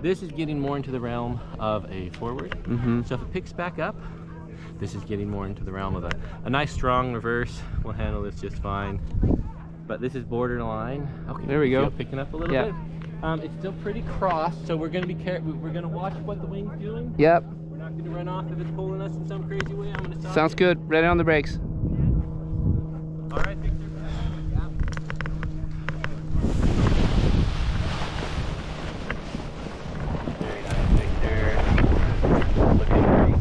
This is getting more into the realm of a forward. So if it picks back up, this is getting more into the realm of a nice strong reverse. We'll handle this just fine. But this is borderline. Okay, there we go. Picking up a little bit. It's still pretty crossed, so we're gonna be careful. We're gonna watch what the wing's doing. Yep. We're not gonna run off if it's pulling us in some crazy way. I'm gonna stop. Sounds good. Ready on the brakes. All right, Victor. Very nice, Victor. Looking great.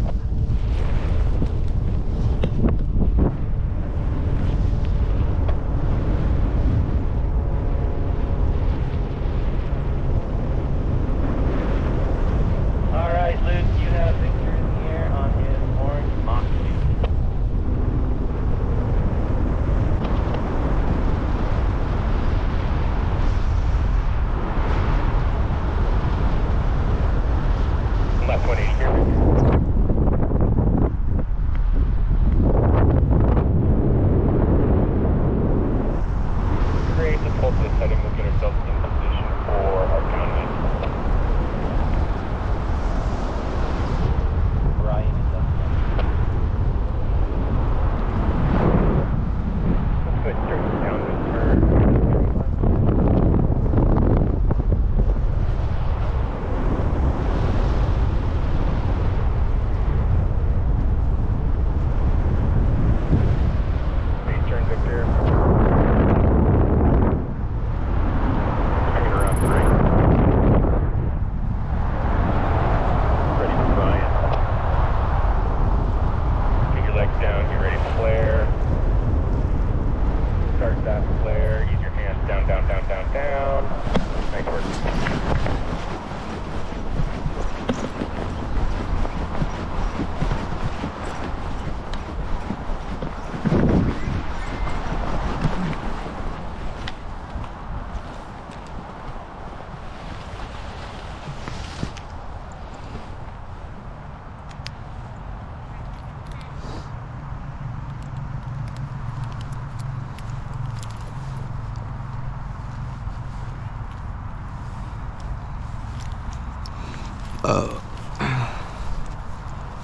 All right, Luke, you have Victor in the air on his orange Mach 2. Left 180 here.